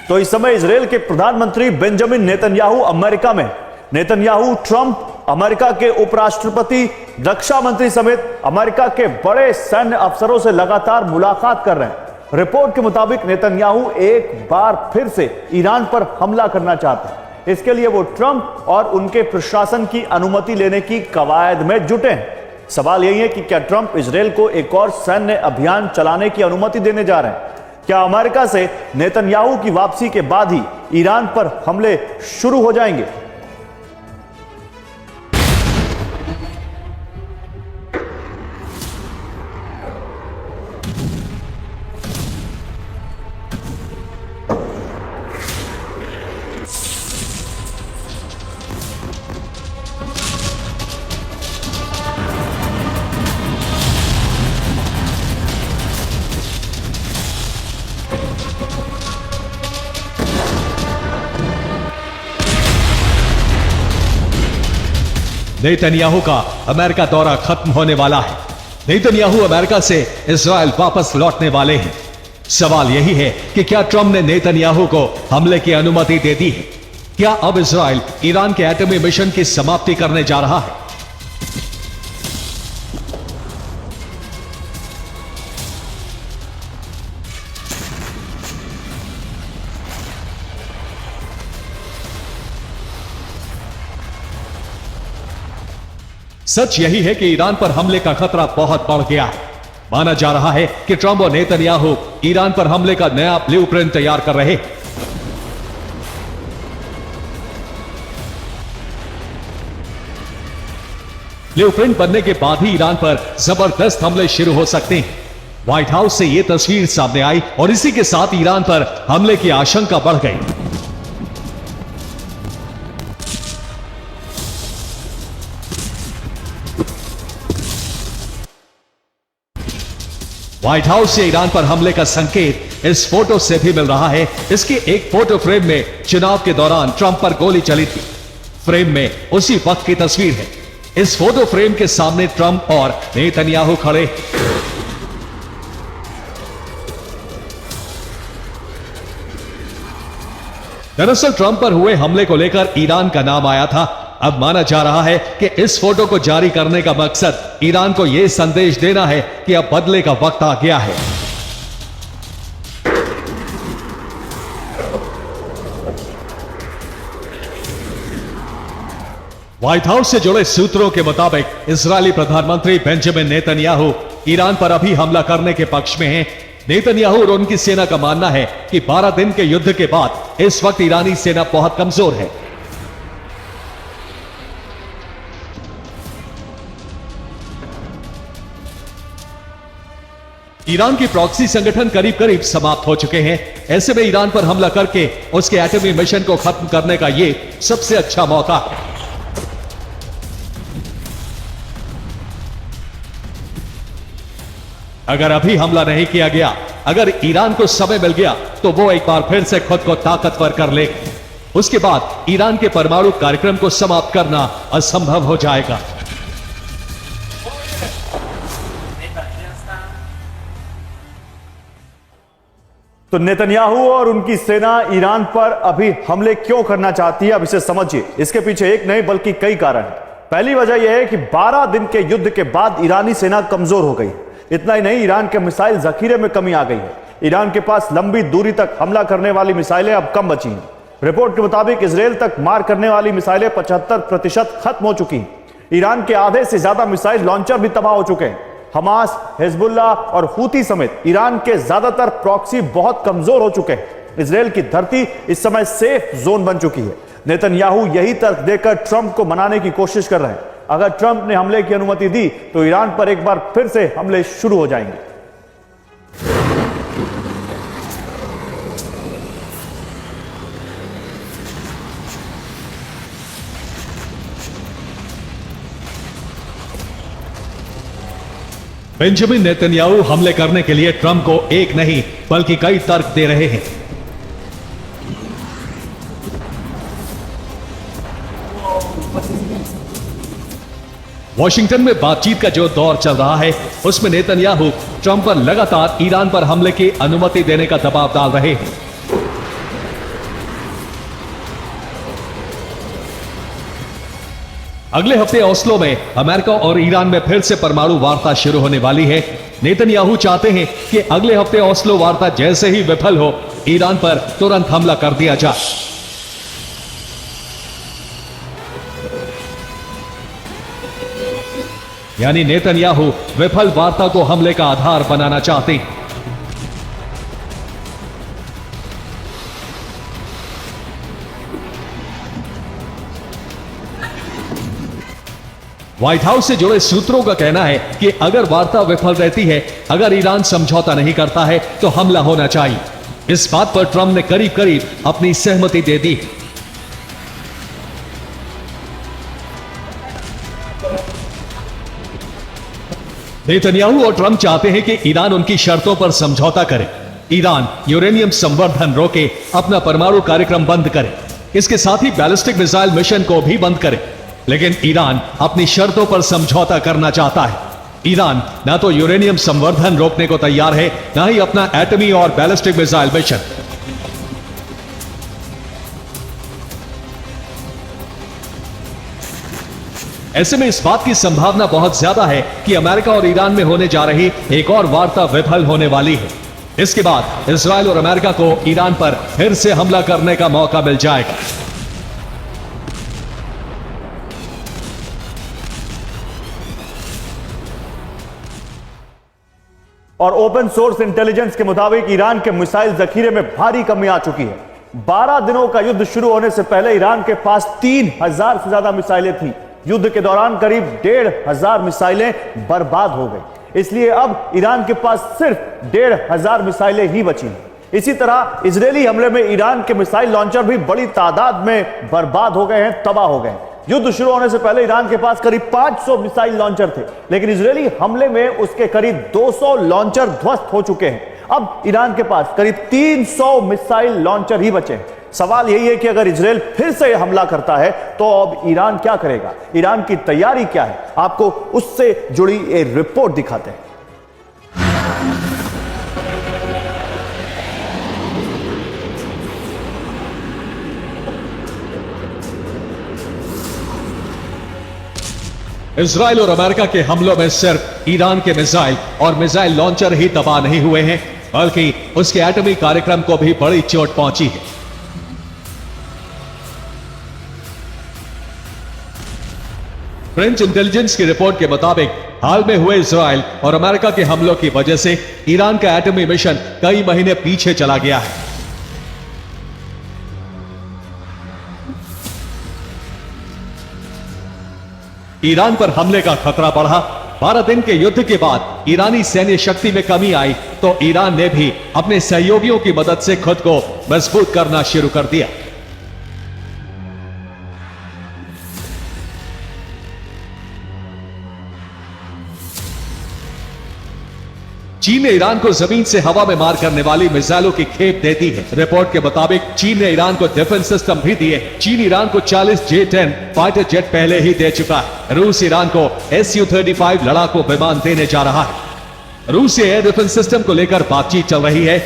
तो इस समय इजराइल के प्रधानमंत्री बेंजामिन नेतन्याहू अमेरिका में। नेतन्याहू, ट्रंप, अमेरिका के उपराष्ट्रपति, रक्षा मंत्री समेत अमेरिका के बड़े सैन्य अफसरों से लगातार मुलाकात कर रहे हैं। रिपोर्ट के मुताबिक नेतन्याहू एक बार फिर से ईरान पर हमला करना चाहते हैं। इसके लिए वो ट्रंप और उनके प्रशासन की अनुमति लेने की कवायद में जुटे हैं। सवाल यही है कि क्या ट्रंप इजराइल को एक और सैन्य अभियान चलाने की अनुमति देने जा रहे हैं? क्या अमेरिका से नेतन्याहू की वापसी के बाद ही ईरान पर हमले शुरू हो जाएंगे? नेतन्याहू का अमेरिका दौरा खत्म होने वाला है। नेतन्याहू अमेरिका से इजराइल वापस लौटने वाले हैं। सवाल यही है कि क्या ट्रंप ने नेतन्याहू को हमले की अनुमति दे दी है? क्या अब इजराइल ईरान के एटमी मिशन की समाप्ति करने जा रहा है? सच यही है कि ईरान पर हमले का खतरा बहुत बढ़ गया है। माना जा रहा है कि ट्रंप और नेतन्याहू ईरान पर हमले का नया ब्लूप्रिंट तैयार कर रहे हैं। ब्लूप्रिंट बनने के बाद ही ईरान पर जबरदस्त हमले शुरू हो सकते हैं। व्हाइट हाउस से यह तस्वीर सामने आई और इसी के साथ ईरान पर हमले की आशंका बढ़ गई। व्हाइट हाउस से ईरान पर हमले का संकेत इस फोटो से भी मिल रहा है। इसके एक फोटो फ्रेम में चुनाव के दौरान ट्रंप पर गोली चली थी। फ्रेम में उसी वक्त की तस्वीर है। इस फोटो फ्रेम के सामने ट्रंप और नेतन्याहू खड़े। दरअसल ट्रंप पर हुए हमले को लेकर ईरान का नाम आया था। अब माना जा रहा है कि इस फोटो को जारी करने का मकसद ईरान को यह संदेश देना है कि अब बदले का वक्त आ गया है। व्हाइट हाउस से जुड़े सूत्रों के मुताबिक इजरायली प्रधानमंत्री बेंजामिन नेतन्याहू ईरान पर अभी हमला करने के पक्ष में हैं। नेतन्याहू और उनकी सेना का मानना है कि 12 दिन के युद्ध के बाद इस वक्त ईरानी सेना बहुत कमजोर है। ईरान की प्रॉक्सी संगठन करीब करीब समाप्त हो चुके हैं। ऐसे में ईरान पर हमला करके उसके एटमी मिशन को खत्म करने का यह सबसे अच्छा मौका है। अगर अभी हमला नहीं किया गया, अगर ईरान को समय मिल गया, तो वो एक बार फिर से खुद को ताकतवर कर लेगा। उसके बाद ईरान के परमाणु कार्यक्रम को समाप्त करना असंभव हो जाएगा। तो नेतन्याहू और उनकी सेना ईरान पर अभी हमले क्यों करना चाहती है, अब इसे समझिए। इसके पीछे एक नहीं बल्कि कई कारण हैं। पहली वजह यह है कि 12 दिन के युद्ध के बाद ईरानी सेना कमजोर हो गई। इतना ही नहीं, ईरान के मिसाइल जखीरे में कमी आ गई है। ईरान के पास लंबी दूरी तक हमला करने वाली मिसाइलें अब कम बची हैं। रिपोर्ट के मुताबिक इजराइल तक मार करने वाली मिसाइलें 75% खत्म हो चुकी हैं। ईरान के आधे से ज्यादा मिसाइल लॉन्चर भी तबाह हो चुके हैं। हमास, हिजबुल्लाह और हूती समेत ईरान के ज्यादातर प्रॉक्सी बहुत कमजोर हो चुके हैं। इजराइल की धरती इस समय सेफ जोन बन चुकी है। नेतन्याहू यही तर्क देकर ट्रंप को मनाने की कोशिश कर रहे हैं। अगर ट्रंप ने हमले की अनुमति दी तो ईरान पर एक बार फिर से हमले शुरू हो जाएंगे। बेंजामिन नेतन्याहू हमले करने के लिए ट्रंप को एक नहीं बल्कि कई तर्क दे रहे हैं। वॉशिंगटन में बातचीत का जो दौर चल रहा है, उसमें नेतन्याहू ट्रंप पर लगातार ईरान पर हमले की अनुमति देने का दबाव डाल रहे हैं। अगले हफ्ते ओस्लो में अमेरिका और ईरान में फिर से परमाणु वार्ता शुरू होने वाली है। नेतन्याहू चाहते हैं कि अगले हफ्ते ओस्लो वार्ता जैसे ही विफल हो, ईरान पर तुरंत हमला कर दिया जाए। यानी नेतन्याहू विफल वार्ता को हमले का आधार बनाना चाहते हैं। व्हाइट हाउस से जुड़े सूत्रों का कहना है कि अगर वार्ता विफल रहती है, अगर ईरान समझौता नहीं करता है, तो हमला होना चाहिए। इस बात पर ट्रंप ने करीब करीब अपनी सहमति दे दी। नेतन्याहू और ट्रंप चाहते हैं कि ईरान उनकी शर्तों पर समझौता करे। ईरान यूरेनियम संवर्धन रोके, अपना परमाणु कार्यक्रम बंद करे, इसके साथ ही बैलिस्टिक मिसाइल मिशन को भी बंद करे। लेकिन ईरान अपनी शर्तों पर समझौता करना चाहता है। ईरान ना तो यूरेनियम संवर्धन रोकने को तैयार है, ना ही अपना एटमी और बैलिस्टिक मिसाइल मिशन। ऐसे में इस बात की संभावना बहुत ज्यादा है कि अमेरिका और ईरान में होने जा रही एक और वार्ता विफल होने वाली है। इसके बाद इस्राएल और अमेरिका को ईरान पर फिर से हमला करने का मौका मिल जाएगा। और ओपन सोर्स इंटेलिजेंस के मुताबिक ईरान के मिसाइल जखीरे में भारी कमी आ चुकी है। 12 दिनों का युद्ध शुरू होने से पहले ईरान के पास 3000 से ज्यादा मिसाइलें थी। युद्ध के दौरान करीब 1500 मिसाइलें बर्बाद हो गई। इसलिए अब ईरान के पास सिर्फ 1500 मिसाइलें ही बची हैं। इसी तरह इजरायली हमले में ईरान के मिसाइल लॉन्चर भी बड़ी तादाद में बर्बाद हो गए हैं, तबाह हो गए हैं। युद्ध शुरू होने से पहले ईरान के पास करीब 500 मिसाइल लॉन्चर थे, लेकिन इजरायली हमले में उसके करीब 200 लॉन्चर ध्वस्त हो चुके हैं। अब ईरान के पास करीब 300 मिसाइल लॉन्चर ही बचे हैं। सवाल यही है कि अगर इजरायल फिर से हमला करता है तो अब ईरान क्या करेगा, ईरान की तैयारी क्या है, आपको उससे जुड़ी एक रिपोर्ट दिखाते हैं। इजराइल और अमेरिका के हमलों में सिर्फ ईरान के मिसाइल और मिसाइल लॉन्चर ही तबाह नहीं हुए हैं, बल्कि उसके एटमी कार्यक्रम को भी बड़ी चोट पहुंची है। फ्रेंच इंटेलिजेंस की रिपोर्ट के मुताबिक हाल में हुए इजराइल और अमेरिका के हमलों की वजह से ईरान का एटमी मिशन कई महीने पीछे चला गया है। ईरान पर हमले का खतरा बढ़ा। 12 दिन के युद्ध के बाद ईरानी सैन्य शक्ति में कमी आई तो ईरान ने भी अपने सहयोगियों की मदद से खुद को मजबूत करना शुरू कर दिया। चीन ने ईरान को जमीन से हवा में मार करने वाली मिसाइलों की खेप दे दी है। रिपोर्ट के मुताबिक चीन ने ईरान को डिफेंस सिस्टम भी दिए। चीन ईरान को 40 J-10 फाइटर जेट पहले ही दे चुका है। रूस ईरान को Su-35 लड़ाकू विमान देने जा रहा है। रूस से एयर डिफेंस सिस्टम को लेकर बातचीत चल रही है।